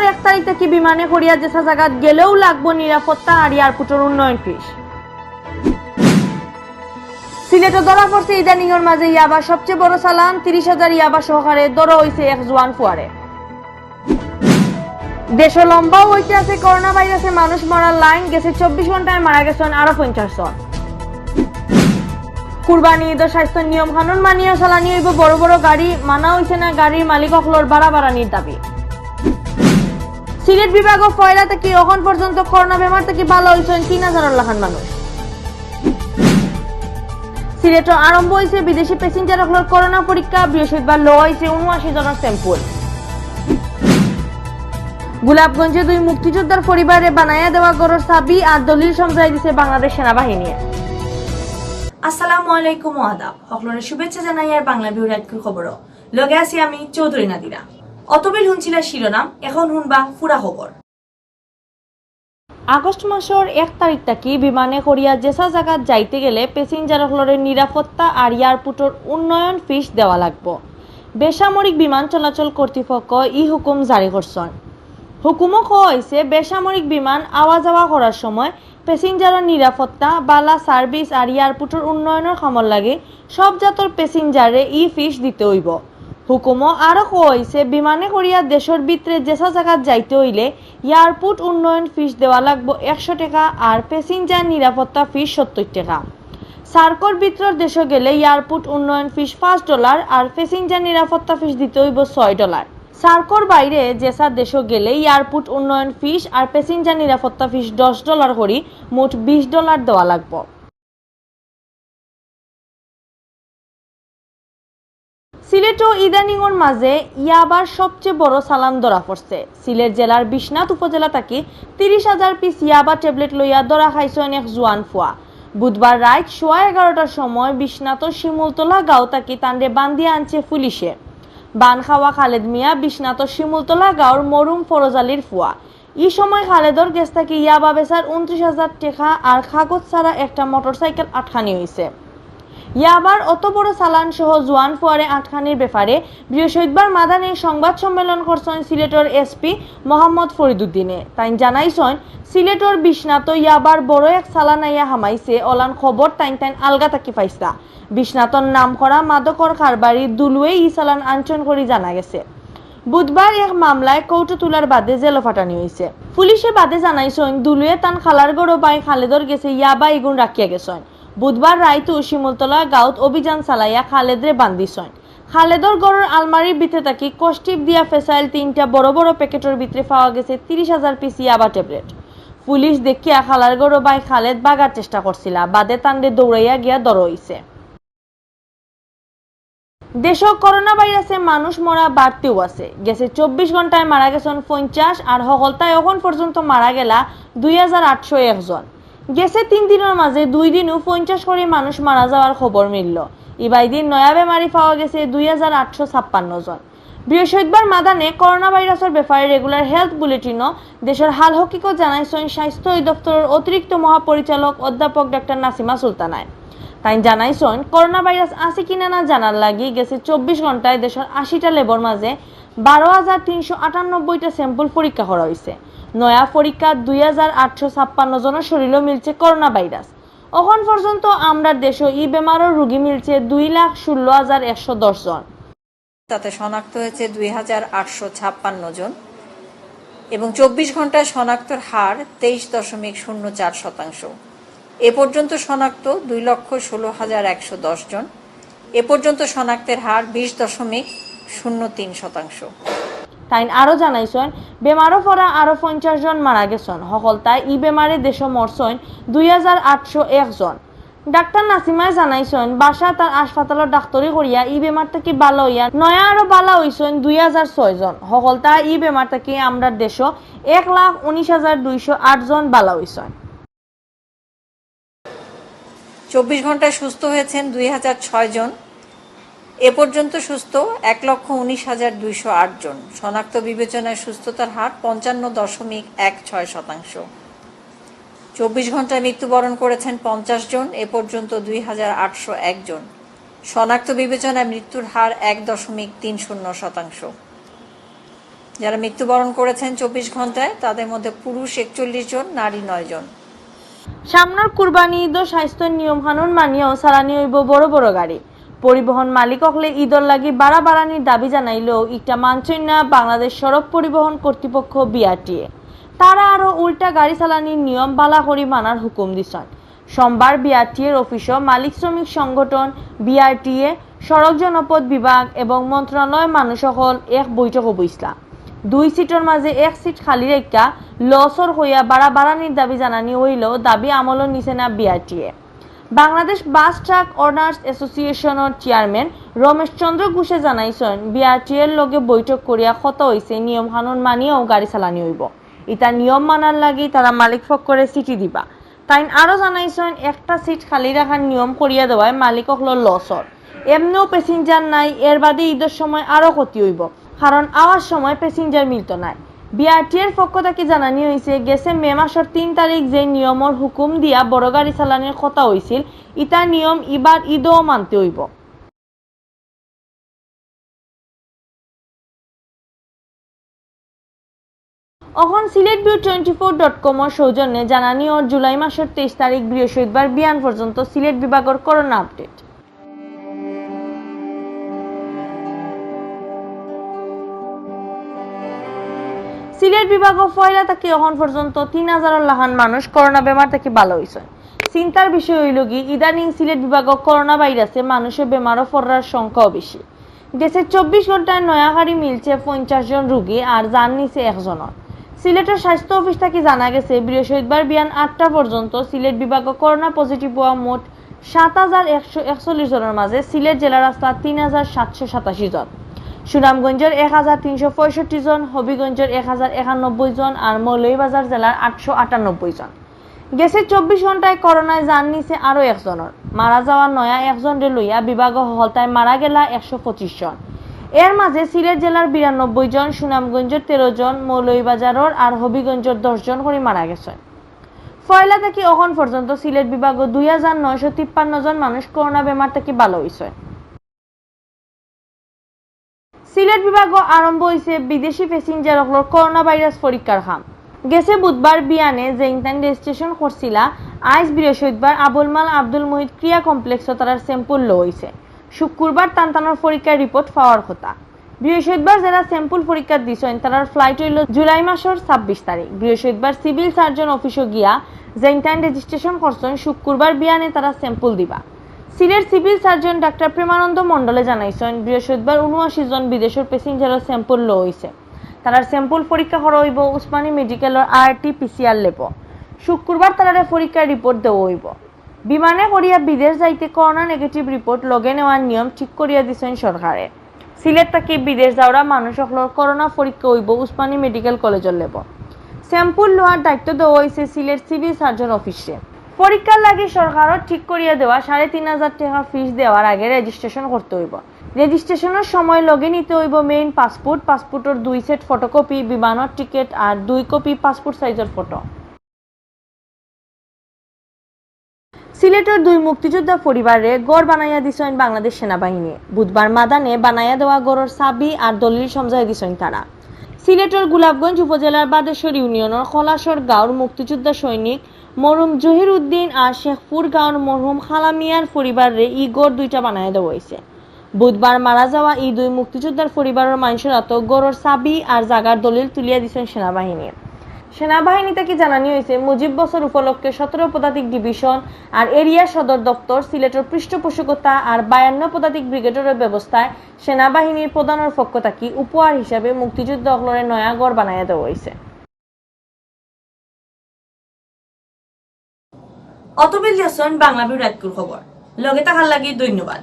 1 তারিখ থেকে বিমানে করিয়া যেসা জায়গা গেলেও লাগবো নিরাপত্তা আর এয়ারপোর্টের উন্নয়ন ফিস। সিলেটে ধরা পড়ছে ইদানিং এর মাঝে ইয়াবা সবচেয়ে বড় চালান 30,000 ইয়াবা সহকারে ধরা হয়েছে এক জোয়ান ফুয়ারে। দেশ লম্বাও হইতে আছে করোনা ভাইরাসে মানুষ মরার লাইন, গেছে 24 ঘন্টায় মারা গেছেন আরো 50 জন। কুরবানি ঈদের স্বাস্থ্য নিয়ম কানুন মানিয়ে চালানি হইব বড় বড় গাড়ি, মানা হইছে না গাড়ির মালিক অকলর ভাড়া বাড়ানির দাবি। সিলেট বিভাগ পয়লা থেকে এখন পর্যন্ত করোনা বেমার থেকে ভালো হয়েছেন 3,000 লাখান মানুষ। সিলেট আরম্ভ হয়েছে বিদেশি প্যাসেঞ্জার অকলর করোনা পরীক্ষা, বৃহস্পতিবার লো হয়েছে 79 জনের স্যাম্পল। গোলাপগঞ্জে 2 মুক্তিযোদ্ধার পরিবারে বানাইয়া দেওয়া গরুর চাবি আর দলিল সমঝাই দিছে বাংলাদেশ সেনাবাহিনী। আসসালামু আলাইকুম আদাব, সকলের শুভেচ্ছা জানাই আর বাংলাভিউ নাইটকুর খবর লগে আছি আমি চৌধুরী নাদিরা। অতবিল শুনছিলা শিরোনাম, এখন শুনবা পুরা খবর। আগস্ট মাসের 1 তারিখ থেকে বিমানে করিয়া যেসা জায়গা যাইতে গেলে প্যাসেঞ্জার সকলের নিরাপত্তা আর এয়ারপোর্টের উন্নয়ন ফিস দেওয়া লাগবে। বেসামরিক বিমান চলাচল কর্তৃপক্ষ ই হুকুম জারি করছেন। হুকুমও হয়েছে বেসামরিক বিমান আওয়া যাওয়া করার সময় প্যাসেঞ্জারের নিরাপত্তা, বালা সার্ভিস আর এয়ারপোর্টের উন্নয়নের কামর লাগে সব জাতর প্যাসেঞ্জারে ই ফিস দিতে হইব। হুকুমও আরও হয়েছে বিমানে করিয়া দেশের ভিতরে যেসা জায়গা যাইতে হইলে এয়ারপোর্ট উন্নয়ন ফিস দেওয়া লাগবে 100 টাকা আর প্যাসেঞ্জার নিরাপত্তা ফিস 70 টাকা। সার্কর ভিতর দেশে গেলে এয়ারপোর্ট উন্নয়ন ফিস $5 আর প্যাসেঞ্জার নিরাপত্তা ফিস দিতে হইব $6। সার্কর বাইরে যেসা দেশে গেলে এয়ারপোর্ট উন্নয়ন ফিস আর প্যাসেঞ্জার নিরাপত্তা ফিস $10 করে মোট $20 দেওয়া লাগবে। সিলেটও ইদানিংয়ের মাঝে ইয়াবার সবচেয়ে বড় চালান ধরা পড়ছে। সিলেট জেলার বিশ্বনাথ উপজেলা থেকে 30,000 পিস ইয়াবা ট্যাবলেট লইয়া ধরা খাইছেন এক জোয়ান ফুয়া। বুধবার রাত 11:15টার সময় বিশ্বনাথর শিমুলতলা গাঁও থেকে তান্ডে বান্ধিয়া আনছে পুলিশে। বান খাওয়া খালেদ মিয়া বিশ্বনাথর শিমুলতলা গাঁওর মরুম ফরজ আলীর ফুয়া। এই সময় খালেদর গেছ থেকে ইয়াবা বেচার 29,000 টাকা আর কাগজ ছাড়া একটা মোটরসাইকেল আটকানি হয়েছে। ইয়াবার অত বড় চালান সহ জোয়ান ফুয়ারে আটকানির ব্যাপারে বৃহস্পতিবার মাদানে সংবাদ সম্মেলন করছেন সিলেটের এসপি মোহাম্মদ ফরিদুদ্দিনে। তাই জানাইছেন সিলেটের বিশ্বনাথ ইয়াবার বড় এক চালান আইয়া হামাইছে অলান খবর তাইন আলগা থাকি পাইছা। বিশ্বনাথর নাম করা মাদকর কারবারি দুলুয়ে ই চালান আঞ্চন করে জানা গেছে। বুধবার এক মামলায় কৌটো তোলার বাদে জেল ফাটানি হয়েছে। পুলিশে বাদে জানাইছেন দুলুয়ে তান খালার গড় বাই খালেদর গেছে ইয়াবা ইগুন রাখিয়া গেছেন। বুধবার রাইতু শিমুলতলা গাঁৱত অভিযান চালাইয়া খালেদরে বান্ধিছেন। খালেদর গড়ের আলমারির ভিতরে থাকি কষ্টিপ দিয়া ফেসাইল 3টা বড় বড় প্যাকেটের ভিতরে পাওয়া গেছে 30,000 পিস ইয়াবা ট্যাবলেট। পুলিশ দেখিয়া খালার গড় বাই খালেদ বাগার চেষ্টা করছিল, বাদে তান্ডে দৌড়াইয়া গিয়া দর হইছে। দেশে করোনা ভাইরাসে মানুষ মরা বাড়তেও আছে। গেছে 24 ঘন্টায় মারা গেছেন 50 আর হকলতায় এখন পর্যন্ত মারা গেলা 2,801 জন। গেছে 3 দিনের মাঝে 2 দিনও 50 করে মানুষ মারা যাওয়ার খবর মিলল। এবার দিন নয়া বেমারি পাওয়া গেছে 2,856 জন। বৃহস্পতিবার মাদানে করোনা ভাইরাসের ব্যাপারে রেগুলার হেলথ বুলেটিনও দেশের হাল হকিকত জানাইছেন স্বাস্থ্য অধিদপ্তরের অতিরিক্ত মহাপরিচালক অধ্যাপক ডক্টর নাসিমা সুলতানায়। তাই জানাইছেন করোনা ভাইরাস আছে কিনা না জানার লাগি গেছে 24 ঘন্টায় দেশের 80টা লেবর মাঝে 12,398টা স্যাম্পল পরীক্ষা করা হয়েছে। নয়া পরীক্ষা 2,856 জনের শরীরও মিলছে করোনা ভাইরাস। এখন পর্যন্ত আমরা দেশে ই বেমারের রোগী মিলছে 2,16,110 জন। তাতে শনাক্ত হয়েছে 2,856 জন এবং 24 ঘন্টায় শনাক্তর হার 23.04%। এ পর্যন্ত শনাক্ত 2,16,110 জন। এ পর্যন্ত শনাক্তের হার 20.03%। তাই আরো জানাইছেন বেমারও পড়া আরো 50 জন মারা গেছেন। হকলতায় ই বেমারে দেশে মরছেন 2,801 জন। ডাক্তার নাসিমায় জানাইছেন বাসা তার হাসপাতালের ডাক্তারি করিয়া ই বেমার থেকে ভালো হইয়া নয়া আরো ভালো হইছেন 2,006 জন। হকলতায় ই বেমার থেকে আমরা দেশে 1,19,208 জন ভালো হইছেন। 24 ঘন্টায় সুস্থ হয়েছেন 2,006 জন। এ পর্যন্ত সুস্থ 1,19,208 জন। শনাক্ত বিবেচনায় সুস্থতার হার 55.16%। 24 ঘন্টায় মৃত্যুবরণ করেছেন 50 জন। এ পর্যন্ত 2,801 জন। শনাক্ত বিবেচনায় মৃত্যুর হার 1.30%। যারা মৃত্যুবরণ করেছেন 24 ঘন্টায় তাদের মধ্যে পুরুষ 41 জন, নারী 9 জন। সামনের কুরবানি ঈদ স্বাস্থ্য নিয়ম কানুন মানিয়েও চালানি হইব বড় বড় গাড়ি। পরিবহন মালিক হলে ঈদর লাগি বাড়ানির দাবি জানাইলেও ইটা মানছেন না বাংলাদেশ সড়ক পরিবহন কর্তৃপক্ষ বিআরটিএ। তারা আরো উল্টা গাড়ি চালানির নিয়ম বালা করি মানার হুকুম দিছেন। সোমবার বিআরটিএর অফিসও মালিক শ্রমিক সংগঠন, বিআরটিএ, সড়ক জনপথ বিভাগ এবং মন্ত্রণালয় মানুষ সকল এক বৈঠক বইসলা। 2 সিটের মাঝে 1 সিট খালি রেখা লসর হইয়া বাড়ানির দাবি জানানি হইলেও দাবি আমলও নিছে না BRTA. Bangladesh bus truck honours অ্যাসোসিয়েশনের চেয়ারম্যান রমেশ চন্দ্র ঘোষে জানাইছেন বিআরটিএর লগে বৈঠক করিয়া কথা হইছে নিয়ম কানুন মানিয়েও গাড়ি চালানি হইব। ইটা নিয়ম মানার লাগি তারা মালিক ফক্করে চিঠি দিবা। তাই আরো জানাইছেন একটা সিট খালি রাখার নিয়ম করিয়া দেওয়ায় মালিক হল লসর। এমনিও প্যাসেঞ্জার নাই, এর বাদে ঈদের সময় আরো ক্ষতি হইব, কারণ আওয়ার সময় প্যাসেঞ্জার মিলত নাই। বিআরটিএর পক্ষ থেকে জানানি হয়েছে গেছে মে মাসের 3 তারিখ যে নিয়মর হুকুম দিয়া বড় গাড়ি চালানির কথা হয়েছিল ইটা নিয়ম এবার ঈদও মানতে হইব। অখন সিলেটভিউ24.com সৌজন্যে জানানি ওর জুলাই মাসের 23 তারিখ বৃহস্পতিবার বিয়ান পর্যন্ত সিলেট বিভাগের করোনা আপডেট। সিলেট বিভাগ পয়লা থেকে এখন পর্যন্ত 3000 লাখান মানুষ করোনা বেমার থেকে ভালো হয়েছে। চিন্তার বিষয় হইল কি ইদানিং সিলেট বিভাগ করোনা ভাইরাসে মানুষের বেমারও পড়ার সংখ্যাও বেশি। গেছে 24 ঘন্টায় নয়াগাড়ি মিলছে 50 জন রোগী আর জান নিছে 1 জনের। সিলেটের স্বাস্থ্য অফিস থেকে জানা গেছে বৃহস্পতিবার বিয়ান 8টা পর্যন্ত সিলেট বিভাগ করোনা পজিটিভ হওয়া মোট 7141 জনের মাঝে সিলেট জেলার আসলা 3787 জন, সুনামগঞ্জের 1365 জন, হবিগঞ্জের 1091 জন আর মৌলভীবাজার জেলার 898 জন। গেছে 24 ঘন্টায় করোনায় জান নিছে আরো 1 জনের। মারা যাওয়া নয়া 1 জনরে লইয়া বিভাগ হলতায় মারা গেলা 125 জন। এর মাঝে সিলেট জেলার 92 জন, সুনামগঞ্জের 13 জন, মৌলভীবাজারের আর হবিগঞ্জের 10 জন করে মারা গেছে। পয়লা থেকে এখন পর্যন্ত সিলেট বিভাগ 2953 জন মানুষ করোনা বেমার থেকে ভালো হয়েছে। সিলেট বিভাগ আরম্ভ হয়েছে বিদেশি প্যাসেঞ্জার করোনা ভাইরাস পরীক্ষার কাম। গেছে বুধবার বিয়ানে যে ইন্টারনেট রেজিস্ট্রেশন করছিলা আজ বৃহস্পতিবার আবুলমাল আব্দুল মুহিত ক্রিয়া কমপ্লেক্স তার স্যাম্পল লো হয়েছে। শুক্রবার টানটানোর পরীক্ষার রিপোর্ট পাওয়ার কথা। বৃহস্পতিবার যারা স্যাম্পল পরীক্ষা দিছেন তার ফ্লাইট হইল জুলাই মাসের 26 তারিখ। বৃহস্পতিবার সিভিল সার্জন অফিসে গিয়া যে ইন্টারনেট রেজিস্ট্রেশন করছেন শুক্রবার বিয়ানে তারা স্যাম্পল দিবা। Sylhet civil surgeon doctor Premananda মন্ডলে জানাইছেন বৃহস্পতিবার 79 জন বিদেশের প্যাসেঞ্জারের স্যাম্পল লো হয়েছে। তার স্যাম্পল পরীক্ষা করা হইব উসমানী মেডিকেলের RT-PCR ল্যাব। শুক্রবার তার পরীক্ষার রিপোর্ট দেওয়া হইব। বিমানে করিয়া বিদেশ যাইতে করোনা নেগেটিভ রিপোর্ট লগে নেওয়ার নিয়ম ঠিক করিয়া দিছেন সরকারে। সিলেট থেকে বিদেশ যাওয়া মানুষ সকলের করোনা পরীক্ষা হইব উসমানী মেডিকেল কলেজের ল্যাব। স্যাম্পল লওয়ার দায়িত্ব দেওয়া হয়েছে সিলেট সিভিল সার্জন অফিসে। পরীক্ষার লাগে সরকারও ঠিক করিয়া দেওয়া 3500 টাকা ফিস দেওয়ার আগে রেজিস্ট্রেশন করতে হইব। রেজিস্ট্রেশনের সময় লগে নিতে হইব মেইন পাসপোর্ট, পাসপোর্টের 2 সেট ফটোকপি, বিমানের টিকিট আর 2 কপি পাসপোর্ট সাইজের ফটো। সিলেটের 2 মুক্তিযোদ্ধা পরিবারে গড় বানাইয়া দিছেন বাংলাদেশ সেনাবাহিনী। বুধবার মাদানে বানাইয়া দেওয়া গড়ের চাবি আর দলিল সমঝাই দিছেন তারা। সিলেটের গোলাপগঞ্জ উপজেলার বাদেশ্বর ইউনিয়নের খলাসর গাঁওর মুক্তিযোদ্ধা সৈনিক মরহুম জহির উদ্দিন আর শেখপুর গাঁওর মরহুম খালামিয়ার পরিবারে ই গড় 2টা বানাইয়া দেওয়া হয়েছে। বুধবার মারা যাওয়া এই 2 মুক্তিযোদ্ধার পরিবারের মানুষের গড়ের চাবি আর জাগার দলিল তুলিয়া দিচ্ছেন সেনাবাহিনী। সেনাবাহিনী থেকে জানানি হয়েছে মুজিব বছর উপলক্ষে 17 পদাতিক ডিভিশন আর এরিয়া সদর দপ্তর সিলেটের পৃষ্ঠপোষকতা আর 52 পদাতিক ব্রিগেডের ব্যবস্থায় সেনাবাহিনীর প্রধানের পক্ষ থেকে উপহার হিসাবে মুক্তিযুদ্ধ অগ্লরে নয়া গড় বানাইয়া দেওয়া হয়েছে। অতবিল জাসন বাংলাভিউ রাতকুর খবর লগে থাকার লাগি ধন্যবাদ।